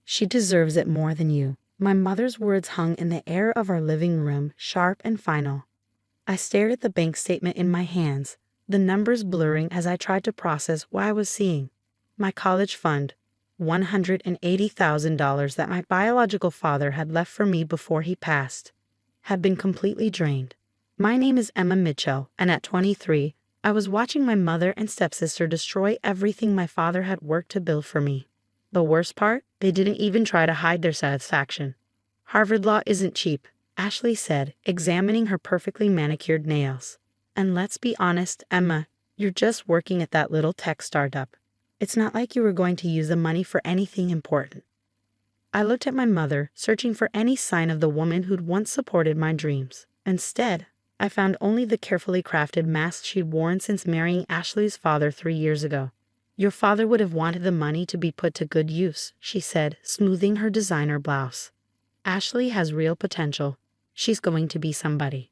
She deserves it more than you. My mother's words hung in the air of our living room, sharp and final. I stared at the bank statement in my hands, the numbers blurring as I tried to process what I was seeing. My college fund, $180,000 that my biological father had left for me before he passed, had been completely drained. My name is Emma Mitchell, and at 23, I was watching my mother and stepsister destroy everything my father had worked to build for me. The worst part? They didn't even try to hide their satisfaction. Harvard Law isn't cheap, Ashley said, examining her perfectly manicured nails. And let's be honest, Emma, you're just working at that little tech startup. It's not like you were going to use the money for anything important. I looked at my mother, searching for any sign of the woman who'd once supported my dreams. Instead, I found only the carefully crafted mask she'd worn since marrying Ashley's father 3 years ago. Your father would have wanted the money to be put to good use, she said, smoothing her designer blouse. Ashley has real potential. She's going to be somebody.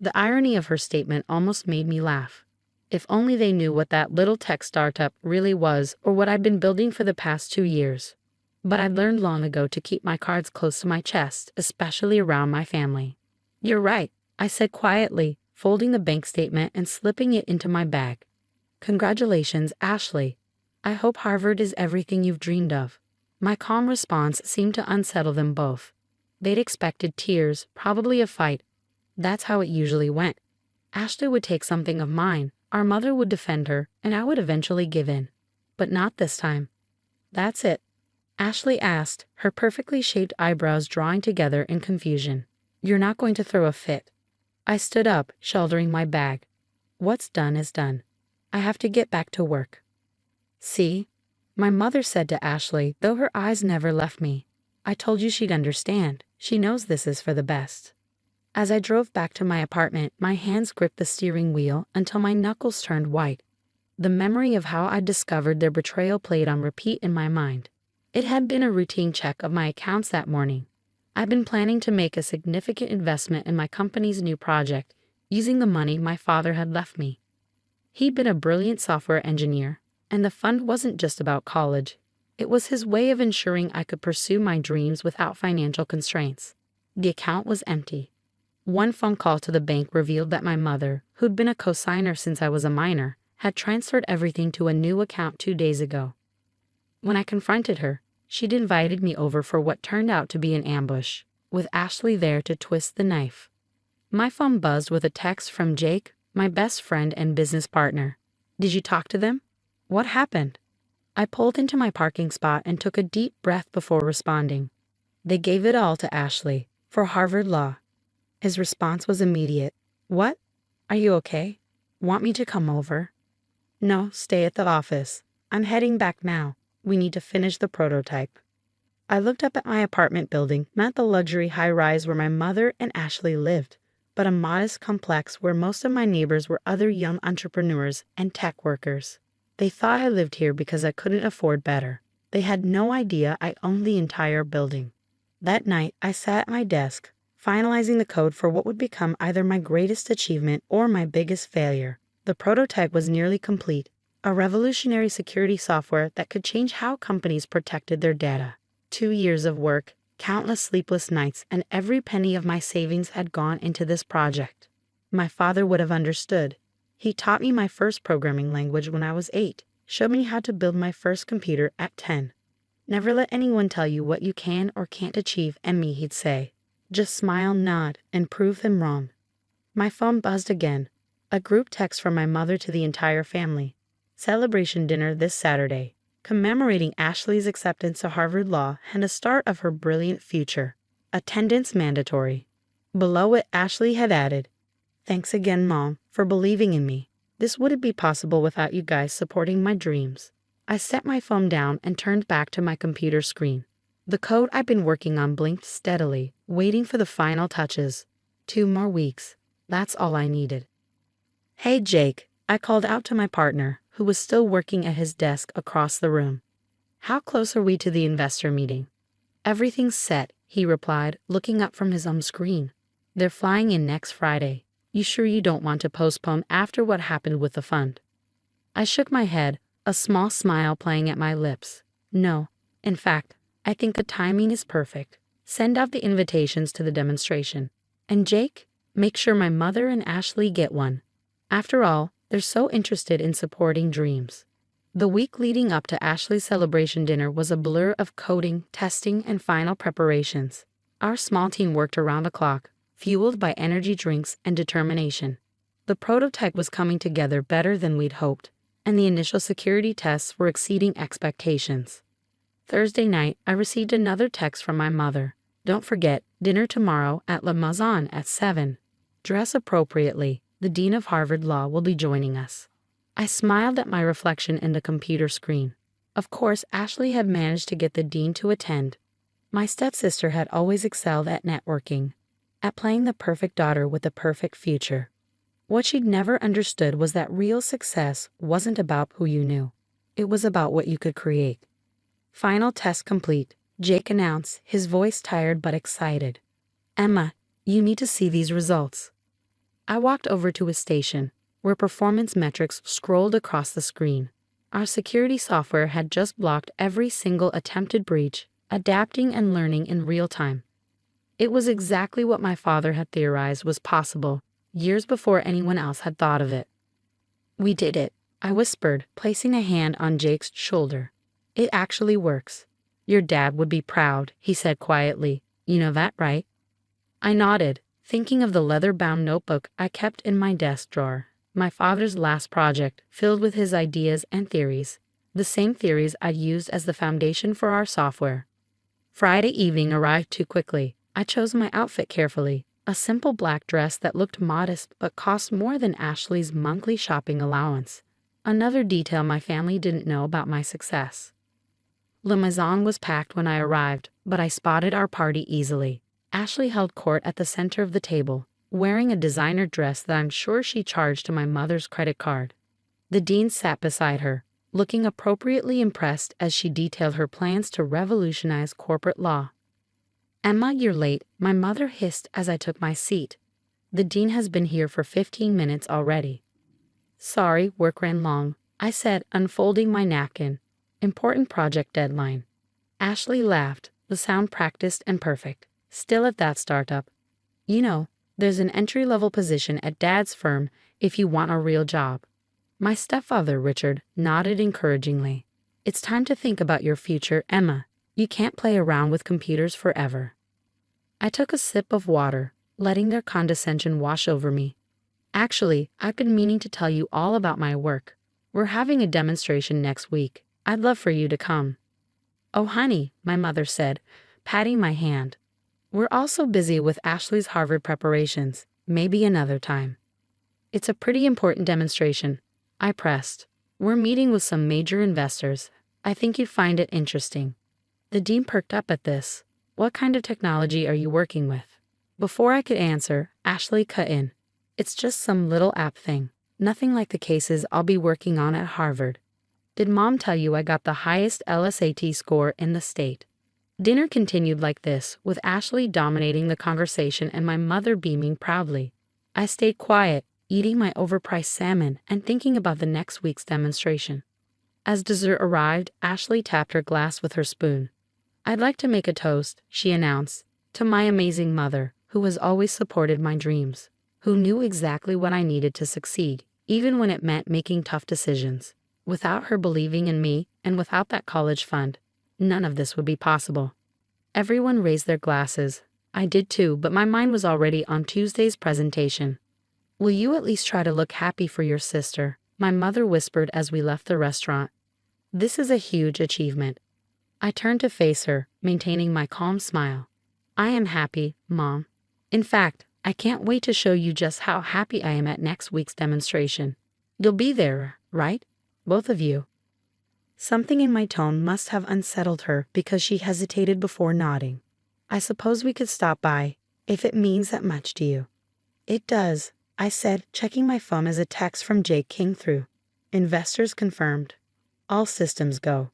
The irony of her statement almost made me laugh. If only they knew what that little tech startup really was, or what I'd been building for the past 2 years. But I'd learned long ago to keep my cards close to my chest, especially around my family. You're right, I said quietly, folding the bank statement and slipping it into my bag. Congratulations, Ashley. I hope Harvard is everything you've dreamed of. My calm response seemed to unsettle them both. They'd expected tears, probably a fight. That's how it usually went. Ashley would take something of mine, our mother would defend her, and I would eventually give in. But not this time. That's it? Ashley asked, her perfectly shaped eyebrows drawing together in confusion. You're not going to throw a fit. I stood up, shouldering my bag. What's done is done. I have to get back to work. See? My mother said to Ashley, though her eyes never left me. I told you she'd understand. She knows this is for the best. As I drove back to my apartment, my hands gripped the steering wheel until my knuckles turned white. The memory of how I'd discovered their betrayal played on repeat in my mind. It had been a routine check of my accounts that morning. I'd been planning to make a significant investment in my company's new project, using the money my father had left me. He'd been a brilliant software engineer, and the fund wasn't just about college. It was his way of ensuring I could pursue my dreams without financial constraints. The account was empty. One phone call to the bank revealed that my mother, who'd been a cosigner since I was a minor, had transferred everything to a new account 2 days ago. When I confronted her, she'd invited me over for what turned out to be an ambush, with Ashley there to twist the knife. My phone buzzed with a text from Jake, my best friend and business partner. Did you talk to them? What happened? I pulled into my parking spot and took a deep breath before responding. They gave it all to Ashley, for Harvard Law. His response was immediate. What? Are you okay? Want me to come over? No, stay at the office. I'm heading back now. We need to finish the prototype. I looked up at my apartment building, not the luxury high-rise where my mother and Ashley lived, but a modest complex where most of my neighbors were other young entrepreneurs and tech workers. They thought I lived here because I couldn't afford better. They had no idea I owned the entire building. That night, I sat at my desk, finalizing the code for what would become either my greatest achievement or my biggest failure. The prototype was nearly complete, a revolutionary security software that could change how companies protected their data. 2 years of work, countless sleepless nights, and every penny of my savings had gone into this project. My father would have understood. He taught me my first programming language when I was 8, showed me how to build my first computer at 10. Never let anyone tell you what you can or can't achieve, Emmy, he'd say. Just smile, nod, and prove them wrong. My phone buzzed again. A group text from my mother to the entire family. Celebration dinner this Saturday, commemorating Ashley's acceptance to Harvard Law and the start of her brilliant future. Attendance mandatory. Below it, Ashley had added, Thanks again, Mom, for believing in me. This wouldn't be possible without you guys supporting my dreams. I set my phone down and turned back to my computer screen. The code I'd been working on blinked steadily, waiting for the final touches. 2 more weeks. That's all I needed. Hey, Jake, I called out to my partner, who was still working at his desk across the room. How close are we to the investor meeting? Everything's set, he replied, looking up from his screen. They're flying in next Friday. You sure you don't want to postpone after what happened with the fund? I shook my head, a small smile playing at my lips. No. In fact, I think the timing is perfect. Send out the invitations to the demonstration. And Jake, make sure my mother and Ashley get one. After all, they're so interested in supporting dreams. The week leading up to Ashley's celebration dinner was a blur of coding, testing, and final preparations. Our small team worked around the clock, fueled by energy drinks and determination. The prototype was coming together better than we'd hoped, and the initial security tests were exceeding expectations. Thursday night, I received another text from my mother. Don't forget, dinner tomorrow at La Maison at 7. Dress appropriately. The Dean of Harvard Law will be joining us. I smiled at my reflection in the computer screen. Of course, Ashley had managed to get the dean to attend. My stepsister had always excelled at networking, at playing the perfect daughter with the perfect future. What she'd never understood was that real success wasn't about who you knew. It was about what you could create. Final test complete, Jake announced, his voice tired but excited. Emma, you need to see these results. I walked over to his station, where performance metrics scrolled across the screen. Our security software had just blocked every single attempted breach, adapting and learning in real time. It was exactly what my father had theorized was possible, years before anyone else had thought of it. We did it, I whispered, placing a hand on Jake's shoulder. It actually works. Your dad would be proud, he said quietly. You know that, right? I nodded, thinking of the leather-bound notebook I kept in my desk drawer, my father's last project, filled with his ideas and theories, the same theories I'd used as the foundation for our software. Friday evening arrived too quickly. I chose my outfit carefully, a simple black dress that looked modest but cost more than Ashley's monthly shopping allowance. Another detail my family didn't know about my success. La Maison was packed when I arrived, but I spotted our party easily. Ashley held court at the center of the table, wearing a designer dress that I'm sure she charged to my mother's credit card. The dean sat beside her, looking appropriately impressed as she detailed her plans to revolutionize corporate law. Emma, you're late, my mother hissed as I took my seat. The dean has been here for 15 minutes already. Sorry, work ran long, I said, unfolding my napkin. Important project deadline. Ashley laughed, the sound practiced and perfect. Still at that startup. You know, there's an entry-level position at Dad's firm if you want a real job. My stepfather, Richard, nodded encouragingly. It's time to think about your future, Emma. You can't play around with computers forever. I took a sip of water, letting their condescension wash over me. Actually, I've been meaning to tell you all about my work. We're having a demonstration next week. I'd love for you to come. Oh, honey, my mother said, patting my hand. We're also busy with Ashley's Harvard preparations. Maybe another time. It's a pretty important demonstration, I pressed. We're meeting with some major investors. I think you'd find it interesting. The dean perked up at this. What kind of technology are you working with? Before I could answer, Ashley cut in. It's just some little app thing. Nothing like the cases I'll be working on at Harvard. Did Mom tell you I got the highest LSAT score in the state? Dinner continued like this, with Ashley dominating the conversation and my mother beaming proudly. I stayed quiet, eating my overpriced salmon and thinking about the next week's demonstration. As dessert arrived, Ashley tapped her glass with her spoon. I'd like to make a toast, she announced, to my amazing mother, who has always supported my dreams, who knew exactly what I needed to succeed, even when it meant making tough decisions. Without her believing in me, and without that college fund, none of this would be possible. Everyone raised their glasses. I did too, but my mind was already on Tuesday's presentation. Will you at least try to look happy for your sister? My mother whispered as we left the restaurant. This is a huge achievement. I turned to face her, maintaining my calm smile. I am happy, Mom. In fact, I can't wait to show you just how happy I am at next week's demonstration. You'll be there, right? Both of you. Something in my tone must have unsettled her because she hesitated before nodding. I suppose we could stop by, if it means that much to you. It does, I said, checking my phone as a text from Jake came through. Investors confirmed. All systems go.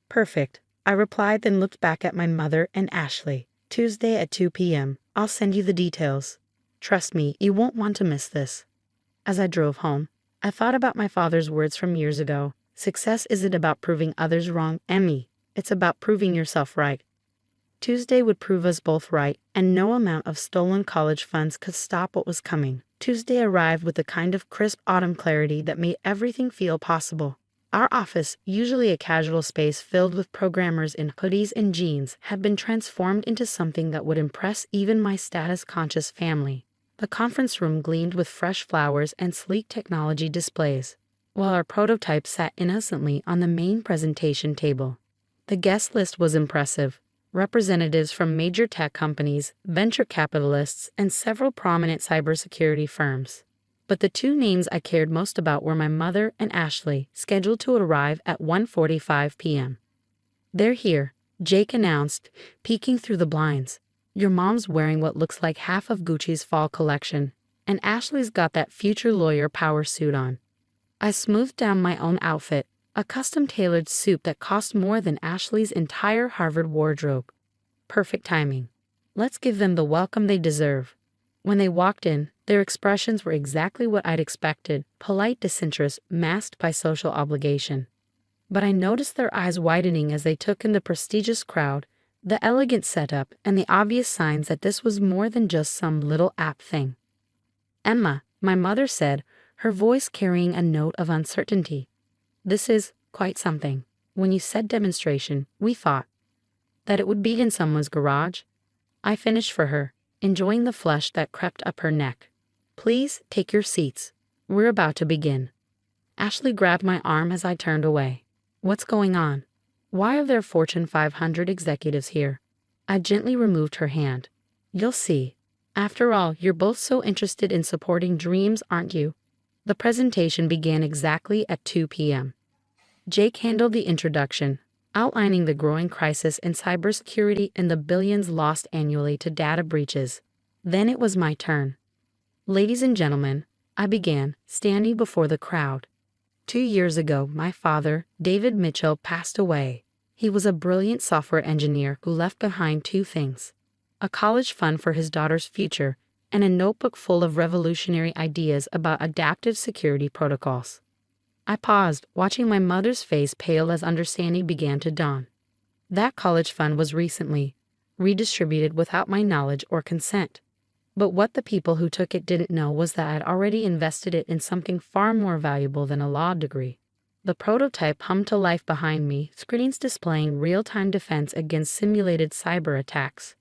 Perfect, I replied, then looked back at my mother and Ashley. Tuesday at 2 p.m. I'll send you the details. Trust me, you won't want to miss this. As I drove home, I thought about my father's words from years ago. Success isn't about proving others wrong, Emmy. It's about proving yourself right. Tuesday would prove us both right, and no amount of stolen college funds could stop what was coming. Tuesday arrived with the kind of crisp autumn clarity that made everything feel possible. Our office, usually a casual space filled with programmers in hoodies and jeans, had been transformed into something that would impress even my status-conscious family. The conference room gleamed with fresh flowers and sleek technology displays, while our prototype sat innocently on the main presentation table. The guest list was impressive. Representatives from major tech companies, venture capitalists, and several prominent cybersecurity firms. But the two names I cared most about were my mother and Ashley, scheduled to arrive at 1:45 p.m. "They're here," Jake announced, peeking through the blinds. "Your mom's wearing what looks like half of Gucci's fall collection, and Ashley's got that future lawyer power suit on." I smoothed down my own outfit, a custom-tailored suit that cost more than Ashley's entire Harvard wardrobe. Perfect timing. Let's give them the welcome they deserve. When they walked in, their expressions were exactly what I'd expected, polite disinterest masked by social obligation. But I noticed their eyes widening as they took in the prestigious crowd, the elegant setup, and the obvious signs that this was more than just some little app thing. "Emma," my mother said, her voice carrying a note of uncertainty. "This is quite something. When you said demonstration, we thought that it would be in someone's garage." I finished for her, enjoying the flush that crept up her neck. "Please take your seats. We're about to begin." Ashley grabbed my arm as I turned away. "What's going on? Why are there Fortune 500 executives here?" I gently removed her hand. "You'll see. After all, you're both so interested in supporting dreams, aren't you?" The presentation began exactly at 2 p.m. Jake handled the introduction, outlining the growing crisis in cybersecurity and the billions lost annually to data breaches. Then it was my turn. "Ladies and gentlemen," I began, standing before the crowd. 2 years ago, my father, David Mitchell, passed away. He was a brilliant software engineer who left behind two things: a college fund for his daughter's future, and a notebook full of revolutionary ideas about adaptive security protocols. I paused, watching my mother's face pale as understanding began to dawn. That college fund was recently redistributed without my knowledge or consent. But what the people who took it didn't know was that I'd already invested it in something far more valuable than a law degree. The prototype hummed to life behind me, screens displaying real-time defense against simulated cyber attacks.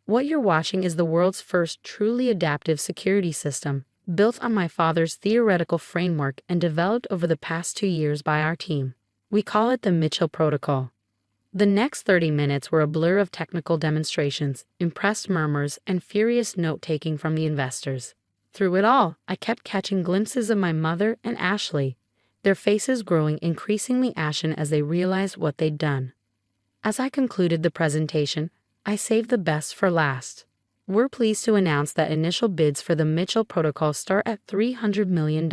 What you're watching is the world's first truly adaptive security system, built on my father's theoretical framework and developed over the past 2 years by our team. We call it the Mitchell Protocol. The next 30 minutes were a blur of technical demonstrations, impressed murmurs, and furious note-taking from the investors. Through it all, I kept catching glimpses of my mother and Ashley, their faces growing increasingly ashen as they realized what they'd done. As I concluded the presentation, I saved the best for last. We're pleased to announce that initial bids for the Mitchell Protocol start at $300 million,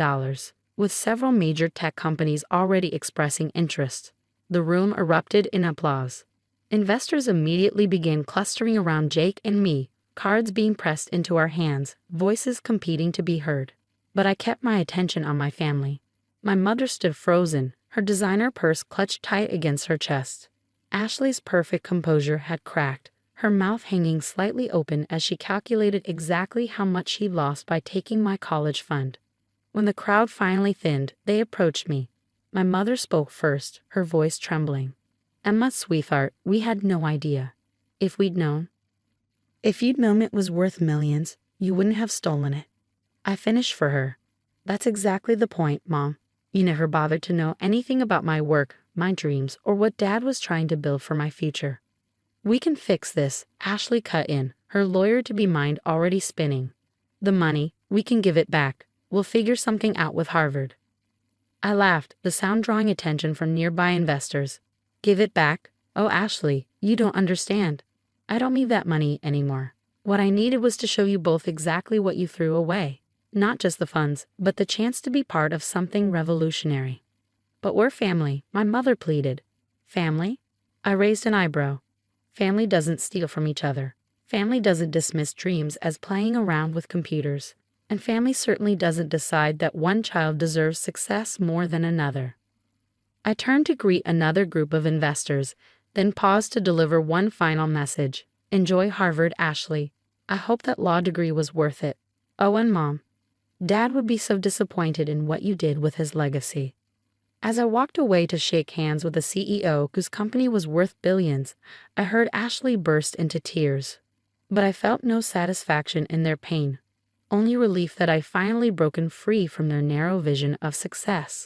with several major tech companies already expressing interest. The room erupted in applause. Investors immediately began clustering around Jake and me, cards being pressed into our hands, voices competing to be heard. But I kept my attention on my family. My mother stood frozen, her designer purse clutched tight against her chest. Ashley's perfect composure had cracked, her mouth hanging slightly open as she calculated exactly how much she lost by taking my college fund. When the crowd finally thinned, they approached me. My mother spoke first, her voice trembling. "Emma, sweetheart, we had no idea. If we'd known." "If you'd known it was worth millions, you wouldn't have stolen it." I finished for her. "That's exactly the point, Mom. You never bothered to know anything about my work, my dreams, or what Dad was trying to build for my future." "We can fix this," Ashley cut in, her lawyer-to-be mind already spinning. "The money, we can give it back. We'll figure something out with Harvard." I laughed, the sound drawing attention from nearby investors. "Give it back? Oh, Ashley, you don't understand. I don't need that money anymore. What I needed was to show you both exactly what you threw away. Not just the funds, but the chance to be part of something revolutionary." "But we're family," my mother pleaded. "Family?" I raised an eyebrow. Family doesn't steal from each other. Family doesn't dismiss dreams as playing around with computers. And family certainly doesn't decide that one child deserves success more than another. I turned to greet another group of investors, then paused to deliver one final message. Enjoy Harvard, Ashley. I hope that law degree was worth it. Oh, and Mom. Dad would be so disappointed in what you did with his legacy. As I walked away to shake hands with a CEO whose company was worth billions, I heard Ashley burst into tears. But I felt no satisfaction in their pain, only relief that I'd finally broken free from their narrow vision of success.